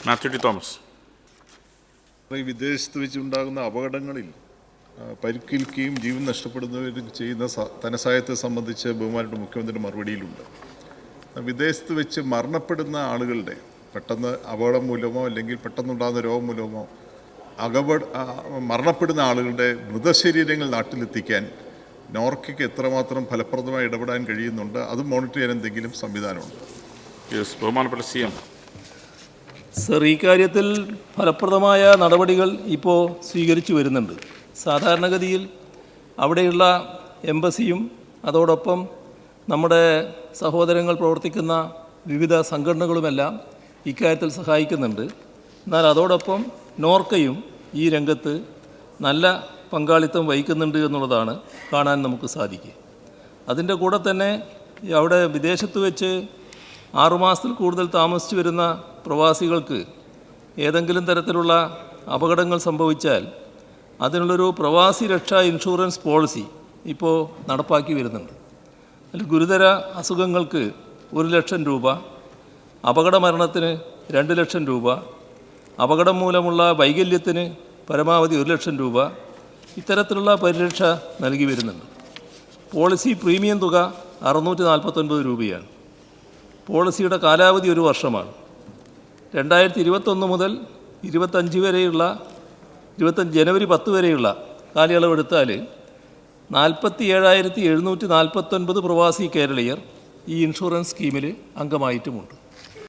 Mathew T Thomas. ഈ വിദേശത്ത് വെച്ചുണ്ടാകുന്ന അപകടങ്ങളിൽ പരിക്കേൽക്കുകയും ജീവൻ നഷ്ടപ്പെടുന്നവരും ചെയ്യുന്ന ധനസഹായത്തെ സംബന്ധിച്ച് ബഹുമാനപ്പെട്ട മുഖ്യമന്ത്രിയുടെ മറുപടിയിലുണ്ട്. വിദേശത്ത് വെച്ച് മരണപ്പെടുന്ന ആളുകളുടെ പെട്ടെന്ന് അപകടം മൂലമോ അല്ലെങ്കിൽ പെട്ടെന്നുണ്ടാകുന്ന രോഗം മൂലമോ മരണപ്പെടുന്ന ആളുകളുടെ മൃതശരീരങ്ങൾ നാട്ടിലെത്തിക്കാൻ നോർക്കയ്ക്ക് എത്രമാത്രം ഫലപ്രദമായി ഇടപെടാൻ കഴിയുന്നുണ്ട്, അത് മോണിറ്റർ ചെയ്യാൻ എന്തെങ്കിലും സംവിധാനമുണ്ട്? ബഹുമാനപ്പെട്ട CM. സർ, ഈ കാര്യത്തിൽ ഫലപ്രദമായ നടപടികൾ ഇപ്പോൾ സ്വീകരിച്ചു വരുന്നുണ്ട്. സാധാരണഗതിയിൽ അവിടെയുള്ള എംബസിയും അതോടൊപ്പം നമ്മുടെ സഹോദരങ്ങൾ പ്രവർത്തിക്കുന്ന വിവിധ സംഘടനകളുമെല്ലാം ഇക്കാര്യത്തിൽ സഹായിക്കുന്നുണ്ട്. എന്നാൽ അതോടൊപ്പം നോർക്കയും ഈ രംഗത്ത് നല്ല പങ്കാളിത്തം വഹിക്കുന്നുണ്ട് എന്നുള്ളതാണ് കാണാൻ നമുക്ക് സാധിക്കുക. അതിൻ്റെ കൂടെ തന്നെ അവിടെ വിദേശത്ത് വെച്ച് 6 മാസത്തിൽ കൂടുതൽ താമസിച്ചു വരുന്ന പ്രവാസികൾക്ക് ഏതെങ്കിലും തരത്തിലുള്ള അപകടങ്ങൾ സംഭവിച്ചാൽ അതിനുള്ളൊരു പ്രവാസി രക്ഷാ ഇൻഷുറൻസ് പോളിസി ഇപ്പോൾ നടപ്പാക്കി വരുന്നുണ്ട്. അതിൽ ഗുരുതര അസുഖങ്ങൾക്ക് 1 ലക്ഷം രൂപ, അപകട മരണത്തിന് 2 ലക്ഷം രൂപ, അപകടം മൂലമുള്ള വൈകല്യത്തിന് പരമാവധി 1 ലക്ഷം രൂപ, ഇത്തരത്തിലുള്ള പരിരക്ഷ നൽകി വരുന്നുണ്ട്. പോളിസി പ്രീമിയം തുക 649 രൂപയാണ്. പോളിസിയുടെ കാലാവധി 1 വർഷമാണ്. 2021 മുതൽ 25 വരെയുള്ള ജനുവരി 10 വരെയുള്ള കാലയളവെടുത്താൽ 47,749 പ്രവാസി കേരളീയർ ഈ ഇൻഷുറൻസ് സ്കീമിൽ അംഗമായിട്ടുമുണ്ട്.